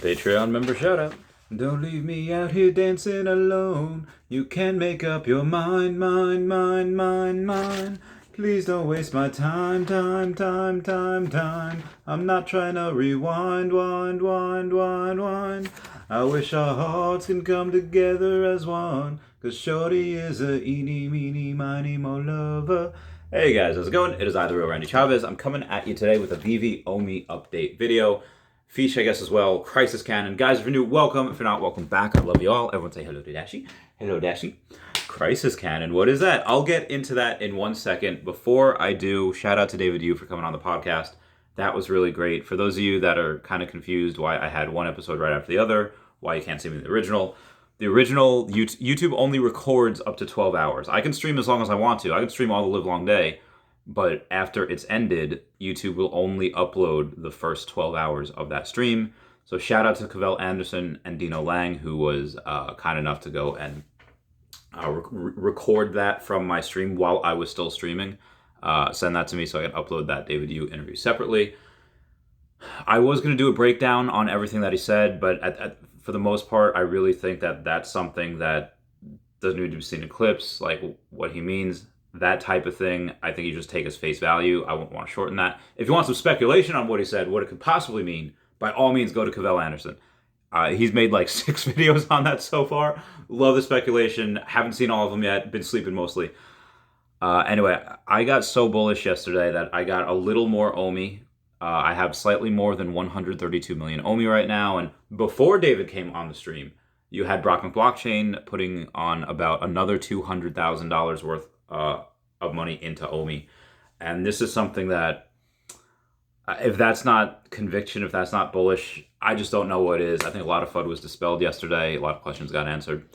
Patreon member shout out. Don't leave me out here dancing alone. You can make up your mind. Please don't waste my time. I'm not trying to rewind, wind. I wish our hearts can come together as one. Cause Shorty is a eeny, meeny, miny, mo lover. Hey guys, how's it going? It is I, the real Randy Chavez. I'm coming at you today with a Veve OMI update video. Fiche, I guess, as well. Crisis Canon. Guys, if you're new, welcome. If you're not, welcome back. I love you all. Everyone say hello to Dashi. Hello, Dashi. Crisis Canon. What is that? I'll get into that in 1 second. Before I do, shout out to David Yu for coming on the podcast. That was really great. For those of you that are kind of confused why I had one episode right after the other, why you can't see me in the original YouTube only records up to 12 hours. I can stream as long as I want to. I can stream all the live long day. But after it's ended, YouTube will only upload the first 12 hours of that stream. So shout out to Cavell Anderson and Dino Lang, who was kind enough to go and record that from my stream while I was still streaming. Send that to me so I can upload that David Yu interview separately. I was going to do a breakdown on everything that he said, but for the most part, I really think that that's something that doesn't need to be seen in clips, like what he means. That type of thing, I think you just take as face value. I won't want to shorten that. If you want some speculation on what he said, what it could possibly mean, by all means, go to Cavell Anderson. He's made like 6 videos on that so far. Love the speculation. Haven't seen all of them yet. Been sleeping mostly. Anyway, I got so bullish yesterday that I got a little more OMI. I have slightly more than 132 million OMI right now. And before David came on the stream, you had Brockman Blockchain putting on about another $200,000 worth of money into OMI. And this is something that, if that's not conviction, if that's not bullish, I just don't know what is. I think a lot of FUD was dispelled yesterday. A lot of questions got answered.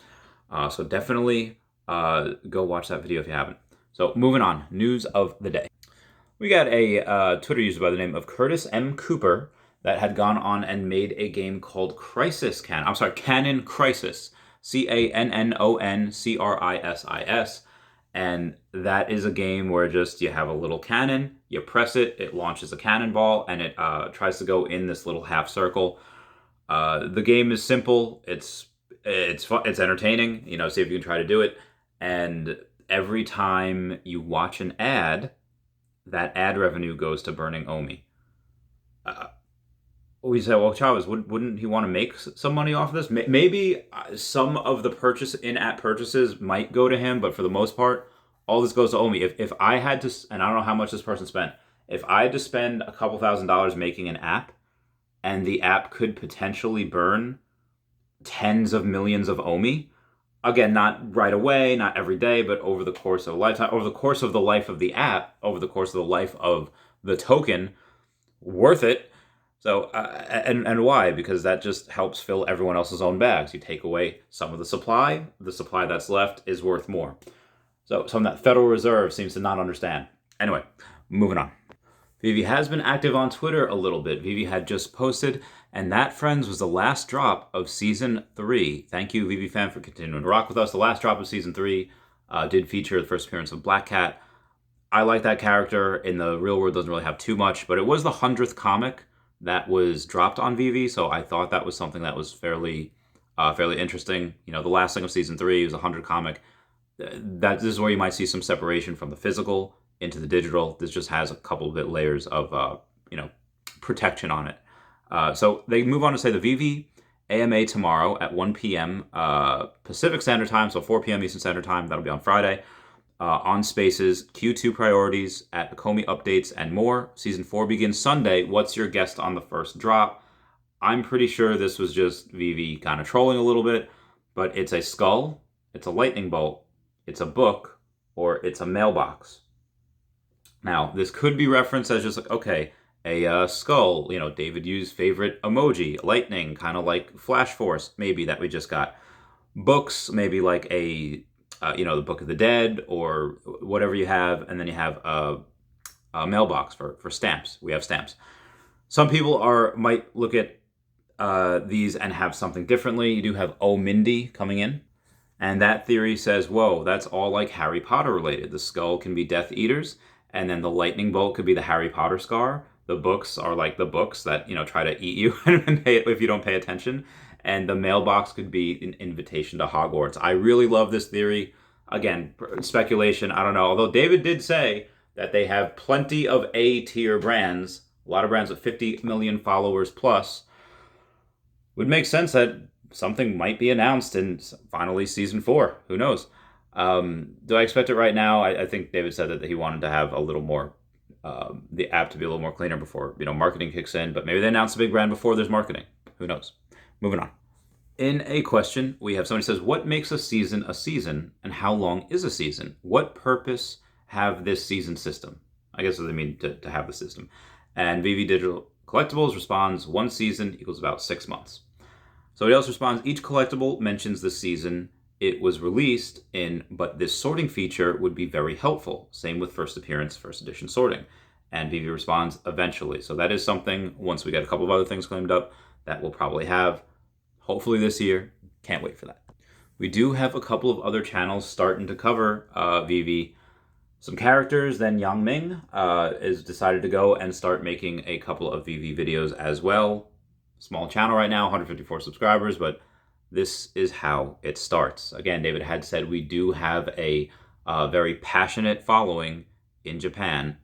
So definitely go watch that video if you haven't. So moving on, news of the day. We got a Twitter user by the name of Curtis M. Cooper that had gone on and made a game called Cannon Crisis. CANNONCRISIS. And that is a game where just you have a little cannon, you press it, it launches a cannonball, and it tries to go in this little half circle. The game is simple. It's fun, it's entertaining. See if you can try to do it. And every time you watch an ad, that ad revenue goes to burning OMI. We said, well, Chavez, wouldn't he want to make some money off of this? Maybe some of the in-app purchases might go to him, but for the most part, all this goes to OMI. If I had to, and I don't know how much this person spent, if I had to spend a couple $1,000s making an app, and the app could potentially burn tens of millions of OMI, again, not right away, not every day, but over the course of a lifetime, over the course of the life of the app, over the course of the life of the token, worth it. So, and why? Because that just helps fill everyone else's own bags. You take away some of the supply that's left is worth more. So, something that Federal Reserve seems to not understand. Anyway, moving on. Veve has been active on Twitter a little bit. Veve had just posted, and that, friends, was the last drop of Season 3. Thank you, Veve fan, for continuing to rock with us. The last drop of Season 3 did feature the first appearance of Black Cat. I like that character. In the real world, doesn't really have too much, but it was the 100th comic that was dropped on Veve, so I thought that was something that was fairly interesting. The last thing of Season 3 was a 100 comic. This is where you might see some separation from the physical into the digital. This just has a couple of layers of protection on it. So they move on to say the Veve AMA tomorrow at 1 p.m. Pacific Standard Time, so 4 p.m. Eastern Standard Time. That'll be on Friday. On Spaces, Q2 priorities at the Comey updates and more. Season 4 begins Sunday. What's your guess on the first drop? I'm pretty sure this was just Veve kind of trolling a little bit, but it's a skull, it's a lightning bolt, it's a book, or it's a mailbox. Now, this could be referenced as just like, okay, a skull, David Yu's favorite emoji, lightning, kind of like Flash Force, maybe, that we just got. Books, maybe like the Book of the Dead or whatever you have, and then you have a mailbox for stamps. We have stamps. Some people might look at these and have something differently. You do have Oh Mindy coming in, and that theory says, whoa, that's all like Harry Potter related. The skull can be Death Eaters, and then the lightning bolt could be the Harry Potter scar. the books are like the books that, try to eat you if you don't pay attention. And the mailbox could be an invitation to Hogwarts. I really love this theory. Again, speculation, I don't know. Although David did say that they have plenty of A-tier brands, a lot of brands with 50 million followers plus. Would make sense that something might be announced in finally season 4. Who knows? Do I expect it right now? I think David said that he wanted to have a little more, the app to be a little more cleaner before, marketing kicks in. But maybe they announce a big brand before there's marketing. Who knows? Moving on. In a question, we have somebody says, what makes a season, and how long is a season? What purpose have this season system? I guess what they mean to have the system. And Veve Digital Collectibles responds, 1 season equals about 6 months. Somebody else responds, each collectible mentions the season it was released in, but this sorting feature would be very helpful. Same with first appearance, first edition sorting. And Veve responds, eventually. So that is something, once we get a couple of other things claimed up, that we'll probably have, hopefully this year. Can't wait for that. We do have a couple of other channels starting to cover Veve. Some characters, then Yang Ming is decided to go and start making a couple of Veve videos as well. Small channel right now, 154 subscribers, but this is how it starts. Again, David had said we do have a very passionate following in Japan.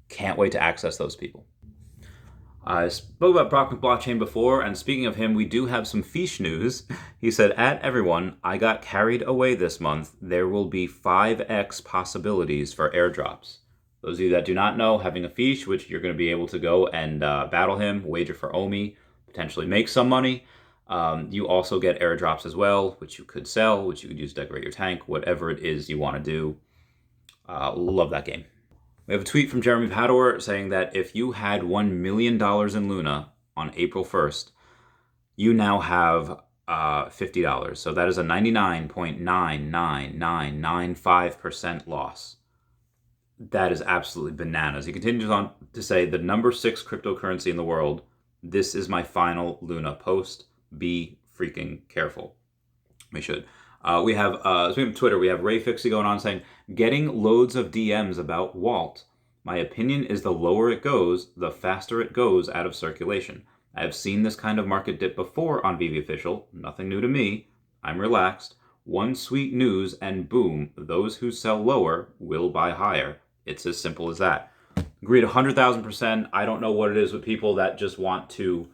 Can't wait to access those people. I spoke about Brock McBlockchain before, and speaking of him, we do have some fiche news. He said, at everyone, I got carried away this month. There will be 5x possibilities for airdrops. Those of you that do not know, having a fiche, which you're going to be able to go and battle him, wager for OMI, potentially make some money. You also get airdrops as well, which you could sell, which you could use to decorate your tank, whatever it is you want to do. Love that game. We have a tweet from Jeremy Padower saying that if you had $1 million in Luna on April 1st, you now have $50. So that is a 99.99995% loss. That is absolutely bananas. He continues on to say, the number 6 cryptocurrency in the world, this is my final Luna post. Be freaking careful. We should. We have, speaking of Twitter, we have Ray Fixie going on saying, getting loads of DMs about Walt. My opinion is the lower it goes, the faster it goes out of circulation. I have seen this kind of market dip before on Veve Official. Nothing new to me. I'm relaxed. One sweet news and boom, those who sell lower will buy higher. It's as simple as that. Agreed 100,000%. I don't know what it is with people that just want to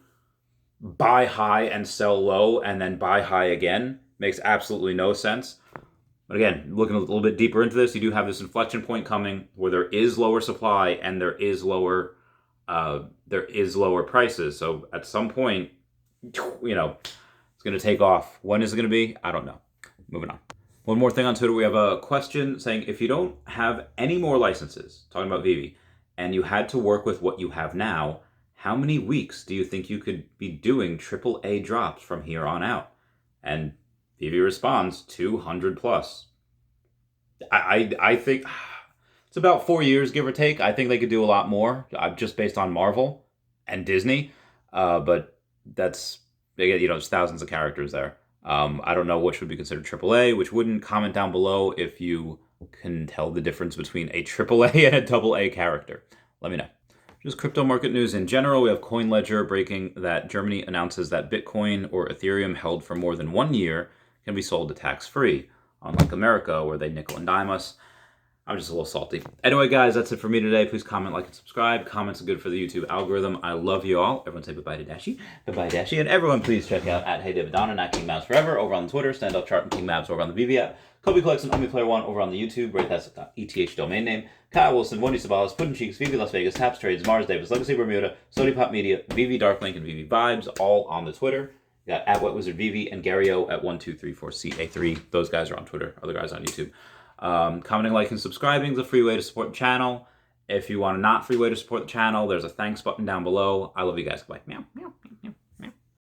buy high and sell low and then buy high again. Makes absolutely no sense. But again, looking a little bit deeper into this, you do have this inflection point coming where there is lower supply and there is lower prices. So at some point, it's going to take off. When is it going to be? I don't know. Moving on. One more thing on Twitter. We have a question saying, if you don't have any more licenses, talking about Veve, and you had to work with what you have now, how many weeks do you think you could be doing AAA drops from here on out? And Veve responds, 200 plus. I think it's about 4 years, give or take. I think they could do a lot more, just based on Marvel and Disney. But that's, there's thousands of characters there. I don't know which would be considered AAA, which wouldn't. Comment down below if you can tell the difference between a AAA and a AA character. Let me know. Just crypto market news in general, we have CoinLedger breaking that Germany announces that Bitcoin or Ethereum held for more than 1 year can be sold tax-free, unlike America where they nickel and dime us. I'm just a little salty. Anyway, guys, that's it for me today. Please comment, like, and subscribe. Comments are good for the YouTube algorithm. I love you all. Everyone say bye-bye to Dashi. Bye-bye, Dashi. And everyone, please check out at HeyDavidDon and at King Mavs Forever over on Twitter. Stand Up Chart and King Mavs over on the Veve app. Kobe Collection, OMI Player One over on the YouTube. Right, that's ETH domain name. Kyle Willson, Wendy Stibalis, Puddin' Cheeks, Veve Las Vegas, Taps Trades, Mars Davis, Legacy Bermuda, Sody Pop Media, Veve Darklink, and Veve Vibes, all on the Twitter. You got at Wet Wizard Veve and Gario at 1234CA3. Those guys are on Twitter. Other guys on YouTube. Commenting, liking, subscribing is a free way to support the channel. If you want a not free way to support the channel, there's a thanks button down below. I love you guys. Bye. Meow.